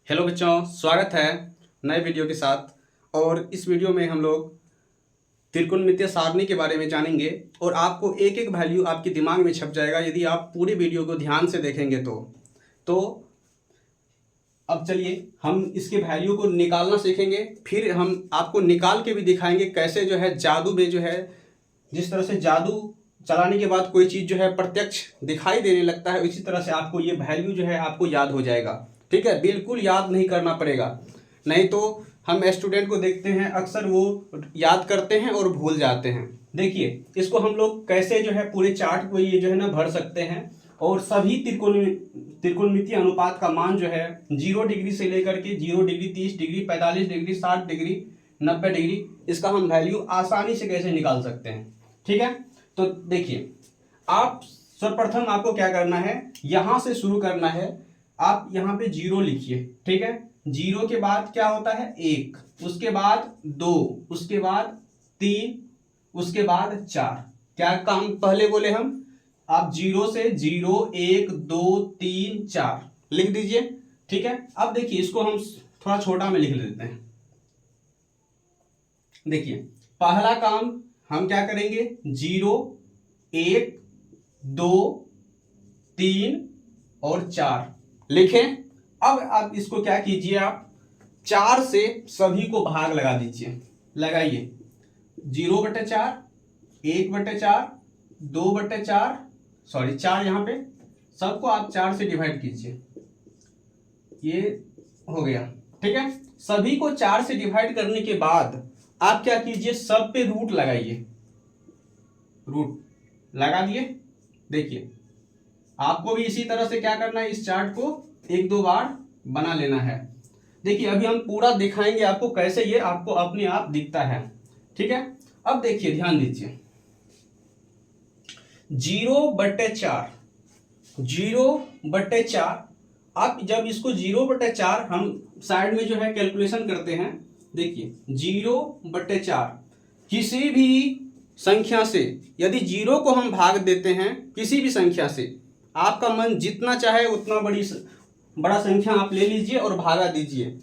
Hello बच्चों, स्वागत है नए वीडियो के साथ। और इस वीडियो में हम लोग त्रिकोणमितीय सारणी के बारे में जानेंगे और आपको एक एक वैल्यू आपके दिमाग में छप जाएगा यदि आप पूरी वीडियो को ध्यान से देखेंगे तो अब चलिए हम इसके वैल्यू को निकालना सीखेंगे। फिर हम आपको निकाल के भी दिखाएंगे कैसे जो है जादू में जो है जिस तरह से जादू चलाने के बाद कोई चीज़ जो है प्रत्यक्ष दिखाई देने लगता है, इसी तरह से आपको ये वैल्यू जो है आपको याद हो जाएगा। ठीक है, बिल्कुल याद नहीं करना पड़ेगा, नहीं तो हम स्टूडेंट को देखते हैं अक्सर वो याद करते हैं और भूल जाते हैं। देखिए इसको हम लोग कैसे जो है पूरे चार्ट को ये जो है ना भर सकते हैं और सभी त्रिकोणमितीय अनुपात का मान जो है 0 डिग्री से लेकर के 0 degree, 30 degree, 45 degree, 60 degree, 90 degree, इसका हम वैल्यू आसानी से कैसे निकाल सकते हैं। ठीक है, तो देखिए आप सर्वप्रथम आपको क्या करना है, यहां से शुरू करना है। आप यहां पे 0 लिखिए। ठीक है, 0 के बाद क्या होता है 1, उसके बाद 2, उसके बाद 3, उसके बाद 4। क्या काम पहले बोले हम, आप 0 से 0, 1, 2, 3, 4 लिख दीजिए। ठीक है, अब देखिए इसको हम थोड़ा छोटा में लिख लेते हैं। देखिए पहला काम हम क्या करेंगे, 0, 1, 2, 3 और 4 लिखें। अब आप इसको क्या कीजिए, आप 4 से सभी को भाग लगा दीजिए। लगाइए 0/4, 1/4, 2/4, सॉरी 4, यहां पे सबको आप 4 से डिवाइड कीजिए। ये हो गया। ठीक है, सभी को 4 से डिवाइड करने के बाद आप क्या कीजिए, सब पे रूट लगाइए। रूट लगा दिए। देखिए आपको भी इसी तरह से क्या करना है, इस चार्ट को 1-2 बार बना लेना है। देखिए अभी हम पूरा दिखाएंगे आपको कैसे ये आपको अपने आप दिखता है। ठीक है, अब देखिए ध्यान दीजिए, 0/4, 0/4। अब जब इसको 0/4 हम साइड में जो है कैलकुलेशन करते हैं, देखिए 0/4 किसी भी संख्या से यदि 0 को हम भाग देते हैं किसी भी संख्या से, आपका मन जितना चाहे उतना बड़ा संख्या आप ले लीजिए और भागा दीजिए,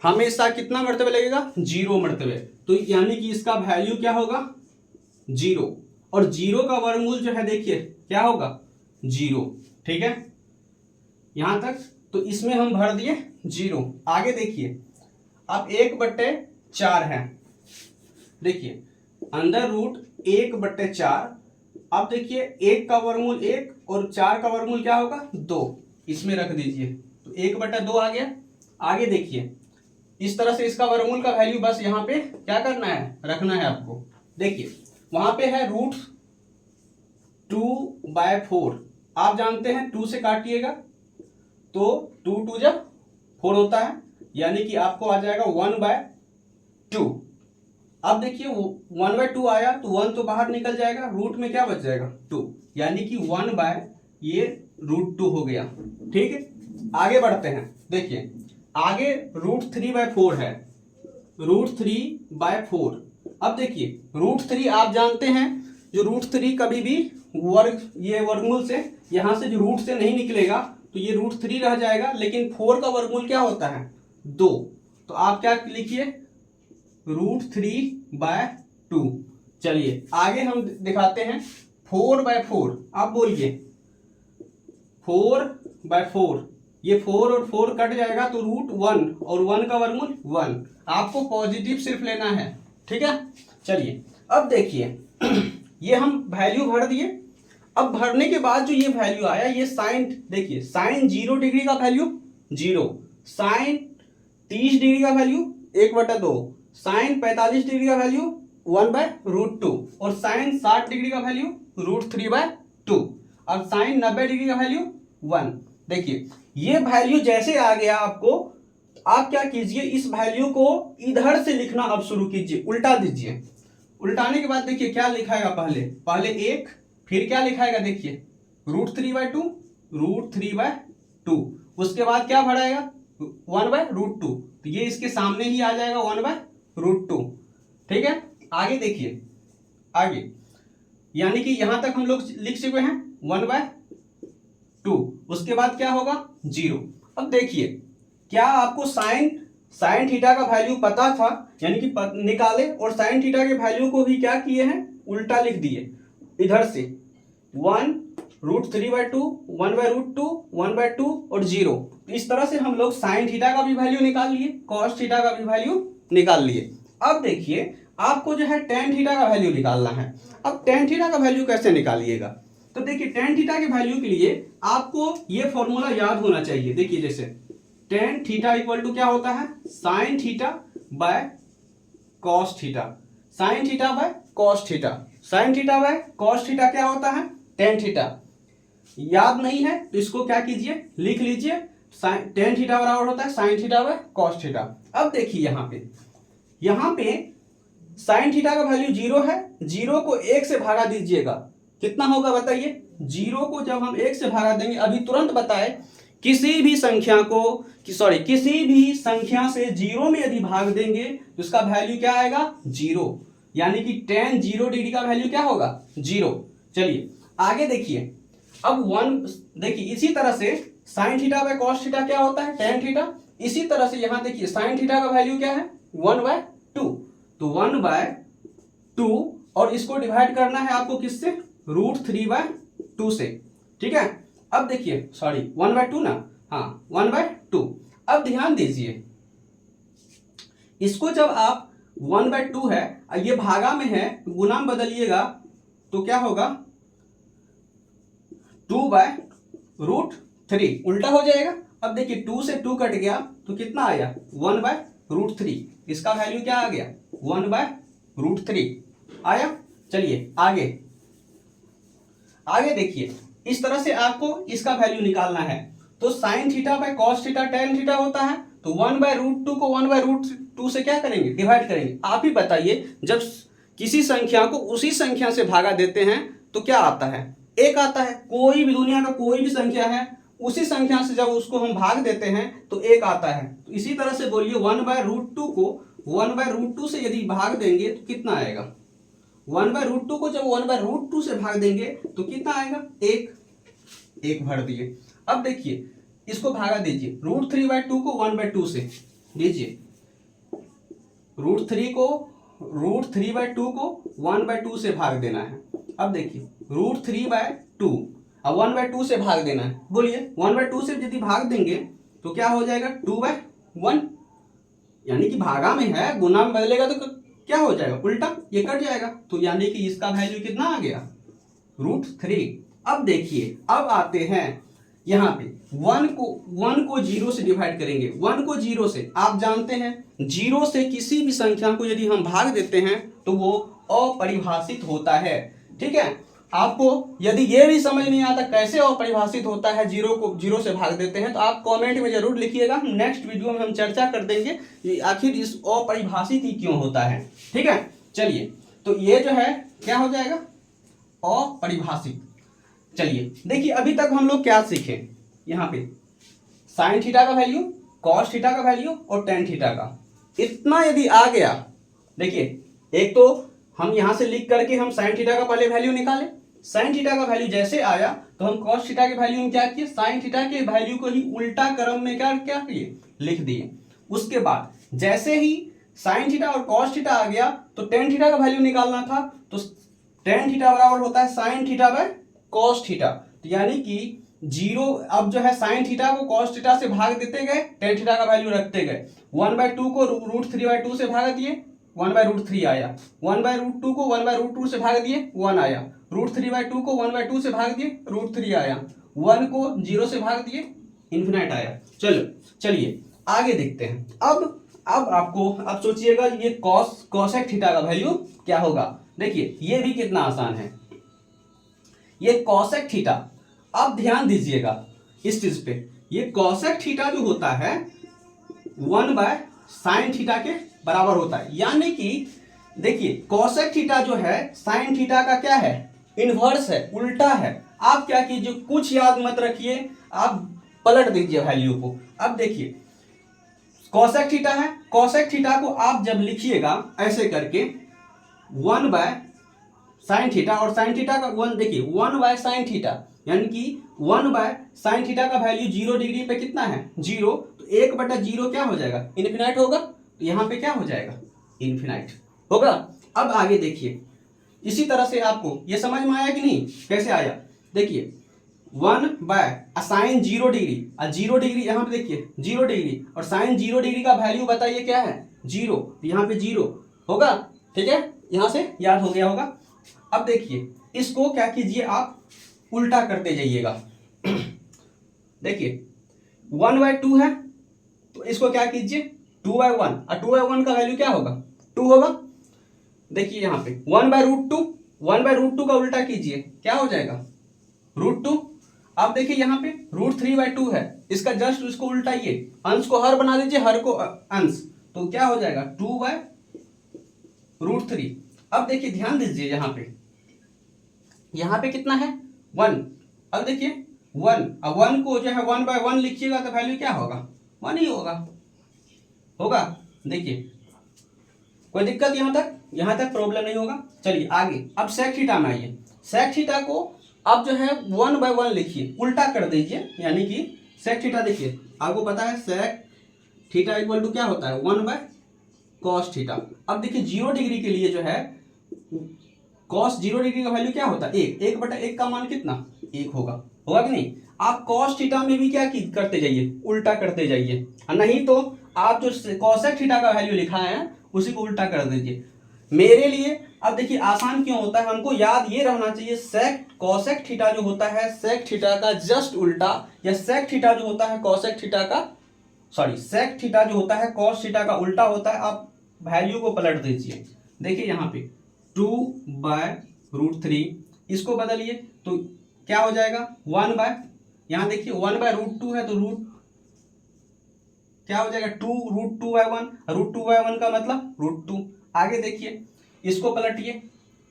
हमेशा कितना मर्तबे लगेगा, 0 मर्तबे। तो यानी कि इसका वैल्यू क्या होगा, 0। और 0 का वर्गमूल जो है देखिए क्या होगा, 0। ठीक है, यहां तक तो इसमें हम भर दिए 0। आगे देखिए अब 1/4 है। देखिए अंदर रूट 1/4। अब देखिए 1 का वर्गमूल 1 और 4 का वर्गमूल क्या होगा, 2। इसमें रख दीजिए तो 1/2 आ गया। आगे देखिए इस तरह से इसका वर्गमूल का वैल्यू बस यहाँ पे क्या करना है, रखना है आपको। देखिए वहां पे है √2/4। आप जानते हैं 2 से काटिएगा तो 2 जब 4 होता है, यानी कि आपको आ जाएगा 1/2। अब देखिए 1/2 आया तो 1 तो बाहर निकल जाएगा, रूट में क्या बच जाएगा, 2, यानी कि 1/√2 हो गया। ठीक है, आगे बढ़ते हैं। देखिए आगे √3/4 है, √3/4। अब देखिए √3 आप जानते हैं, जो √3 कभी भी ये वर्गमूल से यहां से जो रूट से नहीं निकलेगा तो ये √3 रह जाएगा, लेकिन 4 का वर्गमूल क्या होता है, 2। तो आप क्या लिखिए, √3/2। चलिए आगे हम दिखाते हैं 4/4। आप बोलिए 4/4। ये 4 और 4 कट जाएगा तो √1 और 1 का वर्गमूल 1। आपको पॉजिटिव सिर्फ लेना है। ठीक है, चलिए अब देखिए ये हम वैल्यू भर दिए। अब भरने के बाद जो ये वैल्यू आया, ये साइन, देखिए साइन 0 डिग्री का वैल्यू 0, साइन 30 डिग्री का वैल्यू 1/2, साइन 45 डिग्री का वैल्यू 1/√2 और साइन 60 डिग्री का वैल्यू √3/2 और साइन 90 डिग्री का वैल्यू 1। देखिए ये वैल्यू जैसे आ गया आपको, आप क्या कीजिए, इस वैल्यू को इधर से लिखना अब शुरू कीजिए, उल्टा दीजिए। उल्टाने के बाद देखिए क्या लिखाएगा, पहले 1, फिर क्या लिखाएगा, देखिए √3/2, √3/2, उसके बाद क्या बढ़ाएगा 1/√2, तो ये इसके सामने ही आ जाएगा 1/√2। ठीक है, आगे देखिए, आगे यानी कि यहां तक हम लोग लिख चुके हैं 1/2, उसके बाद क्या होगा 0। अब देखिए क्या आपको साइन थीटा का वैल्यू पता था, यानी कि निकाले और साइन थीटा के वैल्यू को भी क्या किए हैं, उल्टा लिख दिए इधर से 1√3/2, 1/√2, 1/2 और 0। इस तरह से हम लोग साइन थीटा का भी वैल्यू निकाल लिए, कॉस थीटा का भी वैल्यू निकाल लिए। अब देखिए आपको जो है टेन थीटा का वैल्यू निकालना है। अब टेन थीटा का वैल्यू कैसे निकालिएगा, तो देखिए टेन थीटा के वैल्यू के लिए आपको ये फॉर्मूला याद होना चाहिए। देखिए जैसे टेन थीटा इक्वल टू क्या होता है, sine theta by cos theta, sine theta by cos theta, sine theta by cos theta क्या होता है, टेन थीटा। याद नहीं है तो इसको क्या कीजिए, लिख लीजिए, टेन थीटा बराबर होता है sine theta by cos theta. अब देखिए यहाँ पे साइन थीटा का वैल्यू 0 है, 0 को 1 से भागा दीजिएगा, कितना होगा बताइए। 0 को जब हम 1 से भागा देंगे, अभी तुरंत बताए, किसी भी संख्या से 0 में यदि भाग देंगे तो उसका वैल्यू क्या आएगा, 0, यानी कि tan 0 डिग्री का वैल्यू क्या होगा, 0। चलिए आगे देखिए, अब 1 देखिए, इसी तरह से sine theta by cos theta क्या होता है, tan थीटा। इसी तरह से यहां देखिए साइन थीटा का वैल्यू क्या है, 1/2, तो 1/2 और इसको डिवाइड करना है आपको किससे, √3/2 से, ठीक है। अब देखिए 1/2 ना, हाँ 1/2। अब ध्यान दीजिए, इसको जब आप 1/2 है, ये भागा में है, गुना में बदलिएगा तो क्या होगा, 2/√3, उल्टा हो जाएगा। अब देखिए 2 से 2 कट गया तो कितना आया, 1/√3, इसका वैल्यू क्या आ गया, 1/√3 आया। चलिए आगे देखिए, इस तरह से आपको इसका वैल्यू निकालना है। तो sine theta by cos theta tan theta होता है, तो 1/√2 को 1/√2 से क्या करेंगे, डिवाइड करेंगे। आप ही बताइए, जब किसी संख्या को उसी संख्या से भागा देते हैं तो क्या आता है, 1 आता है। कोई भी दुनिया का कोई भी संख्या है, उसी संख्या से जब उसको हम भाग देते हैं तो 1 आता है। तो इसी तरह से बोलिए 1/√2 को 1/√2 से यदि भाग देंगे तो कितना आएगा, 1/√2 को जब 1/√2 से भाग देंगे तो कितना आएगा, 1 भर दिए। अब देखिए इसको भागा दीजिए, √3/2 को 1/2 से दीजिए, √3/2 को 1/2 से भाग देना है। अब देखिए √3/2 अब 1/2 से भाग देना है, बोलिए 1/2 से यदि भाग देंगे तो क्या हो जाएगा, 2/1, यानी कि भागा में है, गुना में बदलेगा तो क्या हो जाएगा, उल्टा, ये कट जाएगा। तो यानी कि इसका वैल्यू कितना आ गया, √3। अब देखिए, अब आते हैं यहाँ पे 1 को 0 से डिवाइड करेंगे। 1 को 0 से, आप जानते हैं 0 से किसी भी संख्या को यदि हम भाग देते हैं तो वो अपरिभाषित होता है, ठीक है। आपको यदि ये भी समझ नहीं आता कैसे अपरिभाषित होता है, 0 को 0 से भाग देते हैं, तो आप कमेंट में जरूर लिखिएगा। नेक्स्ट वीडियो में हम चर्चा कर देंगे कि आखिर इस अपरिभाषित ही क्यों होता है, ठीक है। चलिए, तो ये जो है क्या हो जाएगा, अपरिभाषित। चलिए देखिए, अभी तक हम लोग क्या सीखे, यहाँ पे साइन थीटा का वैल्यू, कॉस थीटा का वैल्यू और टेन थीटा का, इतना यदि आ गया, देखिए एक तो हम यहाँ से लिख करके हम साइन थीटा का पहले वैल्यू निकाले, साइन थीटा का वैल्यू जैसे आया तो हम कॉस थीटा के वैल्यू में क्या किए, साइन थीटा के वैल्यू को ही उल्टा क्रम में क्या किए, लिख दिए। उसके बाद जैसे ही साइन थीटा और कॉस थीटा आ गया तो टेन थीटा का वैल्यू निकालना था, तो टेन थीटा बराबर होता है sine theta by cos theta, तो यानी कि 0, अब जो है साइन थीटा को कॉस थीटा से भाग देते गए, टेन थीटा का वैल्यू रखते गए। 1/2 को √3/2 से भाग दिए, 1/√3 आया। 1/√2 को 1/√2 से भाग दिए, 1 आया। √3/2 को 1/2 से भाग दिए, √3 आया। 1 को 0 से भाग दिए, इन्फिनाइट आया। चलिए आगे देखते हैं। अब आपको, अब सोचिएगा ये कॉसेक थीटा का वैल्यू क्या होगा। देखिए ये भी कितना आसान है, ये कॉसेक थीटा। अब ध्यान दीजिएगा इस चीज पे, ये कॉसेक थीटा जो होता है 1/sin थीटा के बराबर होता है। यानी कि देखिए कॉसेक थीटा जो है साइन थीटा का क्या है, इनवर्स है, उल्टा है। आप क्या कीजिए, कुछ याद मत रखिए, आप पलट दीजिए वैल्यू को। अब देखिए कॉसेक थीटा है, कॉसेक थीटा को आप जब लिखिएगा ऐसे करके 1/sin थीटा, और साइन थीटा का 1, देखिए 1/sin थीटा, यानी कि 1/sin थीटा का वैल्यू 0 डिग्री पे कितना है 0, तो 1/0 क्या हो जाएगा इन्फिनाइट होगा, तो यहाँ पे क्या हो जाएगा इन्फिनाइट होगा। अब आगे देखिए, इसी तरह से आपको ये समझ में आया कि नहीं, कैसे आया, देखिए 1/sin 0 डिग्री, और 0 डिग्री यहाँ पे देखिए 0 डिग्री, और sin 0 डिग्री का वैल्यू बताइए क्या है 0, तो यहाँ पे 0 होगा। ठीक है, यहाँ से याद हो गया होगा। अब देखिए इसको क्या कीजिए आप उल्टा करते जाइएगा। देखिए 1/2 है, तो इसको क्या कीजिए 2/1, और 2/1 का वैल्यू क्या होगा 2 होगा। देखिए यहाँ पे 1/√2, 1/√2 का उल्टा कीजिए क्या हो जाएगा √2। अब देखिए यहाँ पे √3/2 है, इसका जस्ट उसको उल्टाइए, अंश को हर बना दीजिए, हर को अंश, तो क्या हो जाएगा 2/√3। अब देखिए ध्यान दीजिए यहाँ पे कितना है 1, अब देखिए 1, अब 1 को जो है 1/1 लिखिएगा तो वैल्यू क्या होगा 1 ही होगा। देखिए कोई दिक्कत यहाँ तक प्रॉब्लम नहीं होगा। चलिए आगे, अब सेक थीटा में आइए। सेक थीटा को अब जो है 1/1 लिखिए, उल्टा कर दीजिए, यानी कि सेक थीटा देखिए आपको पता है सेक थीटा इक्वल टू क्या होता है 1/cos थीटा। अब देखिए 0 डिग्री के लिए जो है cos 0 डिग्री का वैल्यू क्या होता है 1/1 का मान कितना 1 होगा कि नहीं। आप cos थीटा में भी क्या करते जाइए उल्टा करते जाइए, नहीं तो आप जो cosec थीटा का वैल्यू लिखा है उसी को उल्टा कर दीजिए मेरे लिए। अब देखिए आसान क्यों होता है, हमको याद ये रहना चाहिए सेक cosec थीटा जो होता है सेक थीटा का जस्ट उल्टा, या सेक थीटा जो होता है cosec थीटा का सेक थीटा जो होता है cos थीटा का उल्टा होता है। आप वैल्यू को पलट दीजिए, देखिए यहाँ पे 2/√3, इसको बदलिए तो क्या हो जाएगा 1/, यहाँ देखिए 1/√2 है तो रूट क्या हो जाएगा 2√2/1, √2/1 का मतलब √2। आगे देखिए इसको पलटिए,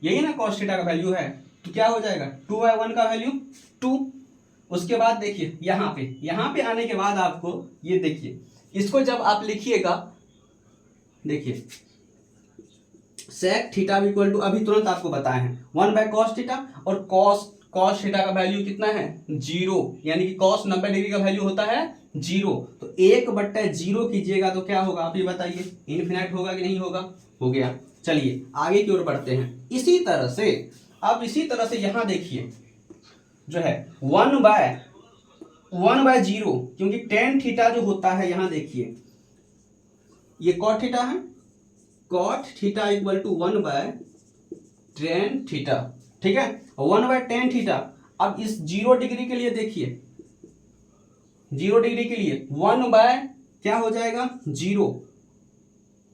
यही ना cos थीटा का वैल्यू है, तो क्या हो जाएगा 2/1 का वैल्यू 2। उसके बाद देखिए यहाँ पे आने के बाद आपको ये देखिए, इसको जब आप लिखिएगा देखिए सेक थीटा इक्वल टू अभी तुरंत आपको बताए हैं 1/cos थीटा, और cos थीटा का वैल्यू कितना है 0, यानी कि cos 90 डिग्री का वैल्यू होता है 0, तो 1/0 कीजिएगा तो क्या होगा आप ही बताइए इनफिनाइट होगा कि नहीं होगा, हो गया। चलिए आगे की ओर बढ़ते हैं। इसी तरह से यहाँ देखिए जो है 1/0, क्योंकि tan थीटा जो होता है यहाँ देखिए ये cot थीटा है, cot theta equal to 1/tan theta, ठीक है 1/tan थीटा। अब इस 0 डिग्री के लिए देखिए 0 डिग्री के लिए 1/ क्या हो जाएगा 0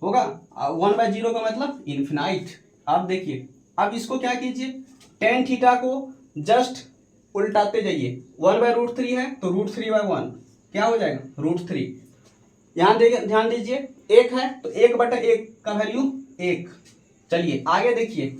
होगा, 1/0 का मतलब इन्फिनाइट। आप देखिए अब इसको क्या कीजिए tan थीटा को जस्ट उल्टाते जाइए, 1/√3 है तो √3/1 क्या हो जाएगा √3। यहाँ देखिए ध्यान दीजिए 1 है तो 1/1 का वैल्यू 1। चलिए आगे देखिए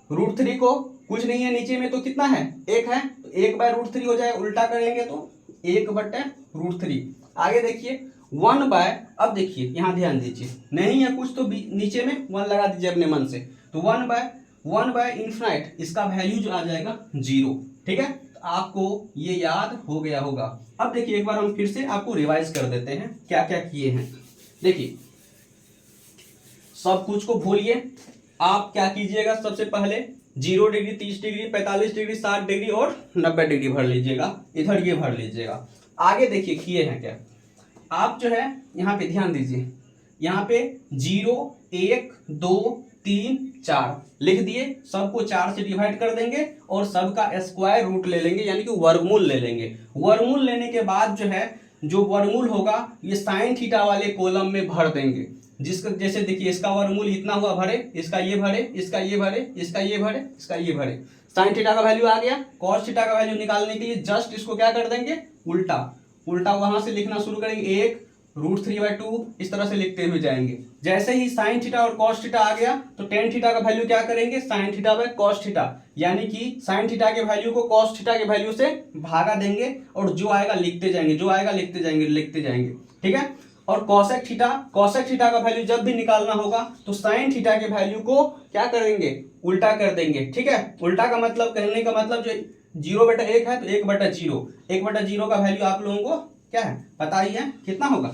√3 को कुछ नहीं है नीचे में तो कितना है 1 है, तो 1/√3 हो जाए, उल्टा करेंगे तो 1/√3। आगे देखिए 1/, अब देखिए यहाँ ध्यान दीजिए नहीं है कुछ तो नीचे में 1 लगा दीजिए अपने मन से, तो 1/1 इन्फिनाइट, इसका वैल्यू जो आ जाएगा 0। ठीक है, तो आपको ये याद हो गया होगा। अब देखिए एक बार हम फिर से आपको रिवाइज कर देते हैं क्या क्या किए हैं। देखिए सब कुछ को भूलिए, आप क्या कीजिएगा सबसे पहले 0 डिग्री 30 डिग्री 45 डिग्री 60 डिग्री और 90 डिग्री भर लीजिएगा, इधर ये भर लीजिएगा। आगे देखिए किए हैं क्या, आप जो है यहाँ पे ध्यान दीजिए, यहाँ पे 0 1 2 3 4 लिख दिए, सबको 4 से डिवाइड कर देंगे और सबका स्क्वायर रूट ले लेंगे, यानी कि वर्गमूल ले लेंगे। वर्गमूल लेने के बाद जो है जो वर्गमूल होगा ये साइन थीटा वाले कॉलम में भर देंगे, जिसका जैसे देखिए इसका वर्गमूल इतना हुआ भरे, इसका ये भरे, इसका ये भरे, इसका ये भरे, इसका ये भरे, साइन थीटा का वैल्यू आ गया। कॉस थीटा का वैल्यू निकालने के लिए जस्ट इसको क्या कर देंगे उल्टा वहां से लिखना शुरू करेंगे 1√3/2 इस तरह से लिखते हुए जाएंगे। जैसे ही साइन थीटा और कॉस थीटा आ गया तो टेन थीटा का वैल्यू क्या करेंगे sine theta by cos theta, यानी कि साइन थीटा के वैल्यू को कॉस थीटा के वैल्यू से भागा देंगे और जो आएगा लिखते जाएंगे, जो आएगा लिखते जाएंगे। ठीक है, और कॉसेक थीटा का वैल्यू जब भी निकालना होगा तो साइन थीटा के वैल्यू को क्या करेंगे उल्टा कर देंगे। ठीक है, उल्टा का मतलब कहने का मतलब जो 0/1 है तो 1/0, 1/0 का वैल्यू आप लोगों को क्या है पता ही है, कितना होगा,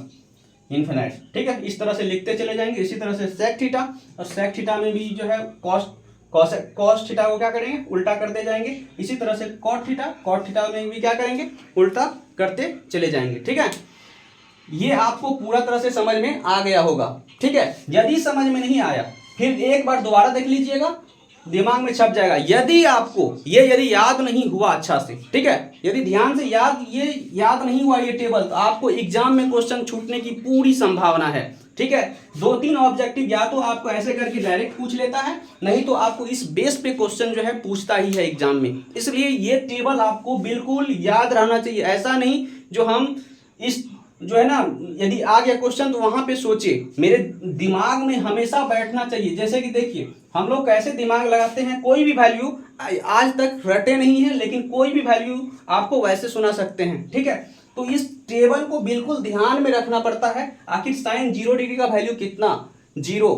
इन्फिनाइट। ठीक है, इस तरह से लिखते चले जाएंगे। इसी तरह से सेक थीटा, और सेक थीटा में भी जो है कॉस थीटा को क्या करेंगे, उल्टा करते जाएंगे। इसी तरह से कॉट थीटा में भी क्या करेंगे, उल्टा करते चले जाएंगे। ठीक है, ये आपको पूरा तरह से समझ में आ गया होगा। ठीक है, यदि समझ में नहीं आया फिर एक बार दोबारा देख लीजिएगा, दिमाग में छप जाएगा। यदि आपको यदि याद नहीं हुआ अच्छा से, ठीक है, यदि ध्यान से याद नहीं हुआ ये टेबल, तो आपको एग्जाम में क्वेश्चन छूटने की पूरी संभावना है। ठीक है, 2-3 ऑब्जेक्टिव या तो आपको ऐसे करके डायरेक्ट पूछ लेता है, नहीं तो आपको इस बेस पे क्वेश्चन जो है पूछता ही है एग्जाम में। इसलिए ये टेबल आपको बिल्कुल याद रहना चाहिए। ऐसा नहीं जो हम इस जो है ना, यदि आ गया क्वेश्चन तो वहां पे सोचे, मेरे दिमाग में हमेशा बैठना चाहिए। जैसे कि देखिए हम लोग कैसे दिमाग लगाते हैं, कोई भी वैल्यू आज तक रटे नहीं है, लेकिन कोई भी वैल्यू आपको वैसे सुना सकते हैं। ठीक है, तो इस टेबल को बिल्कुल ध्यान में रखना पड़ता है। आखिर साइन 0 डिग्री का वैल्यू कितना, 0।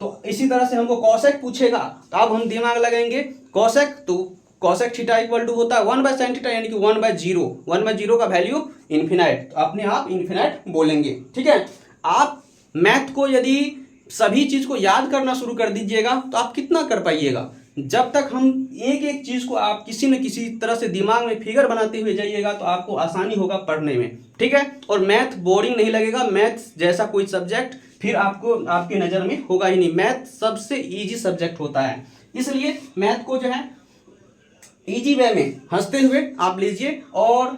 तो इसी तरह से हमको कॉसेक पूछेगा, तो अब हम दिमाग लगाएंगे कॉसेक, तो कॉसेक थीटा इक्वल टू होता है 1/sin थीटा, यानी कि 1/0। 1/0 का वैल्यू इन्फिनाइट, तो अपने आप इन्फिनाइट बोलेंगे। ठीक है, आप मैथ को यदि सभी चीज को याद करना शुरू कर दीजिएगा तो आप कितना कर पाइएगा। जब तक हम एक एक चीज को आप किसी न किसी तरह से दिमाग में फिगर बनाते हुए जाइएगा तो आपको आसानी होगा पढ़ने में। ठीक है, और मैथ बोरिंग नहीं लगेगा। मैथ जैसा कोई सब्जेक्ट फिर आपको आपके नज़र में होगा ही नहीं। मैथ सबसे ईजी सब्जेक्ट होता है, इसलिए मैथ को जो है इजी वे में हंसते हुए आप लीजिए और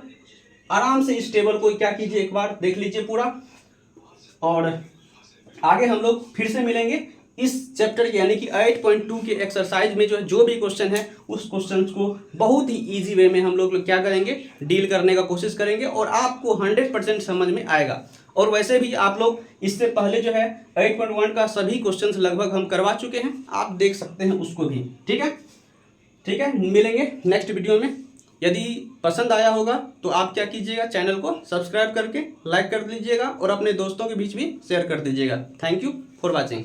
आराम से इस टेबल को क्या कीजिए, एक बार देख लीजिए पूरा। और आगे हम लोग फिर से मिलेंगे इस चैप्टर के यानी कि 8.2 के एक्सरसाइज में जो भी क्वेश्चन है उस क्वेश्चन को बहुत ही इजी वे में हम लोग क्या करेंगे, डील करने का कोशिश करेंगे और आपको 100% समझ में आएगा। और वैसे भी आप लोग इससे पहले जो है 8.1 का सभी क्वेश्चन लगभग हम करवा चुके हैं, आप देख सकते हैं उसको भी। ठीक है, मिलेंगे नेक्स्ट वीडियो में। यदि पसंद आया होगा तो आप क्या कीजिएगा, चैनल को सब्सक्राइब करके लाइक कर दीजिएगा और अपने दोस्तों के बीच भी शेयर कर दीजिएगा। Thank you for watching.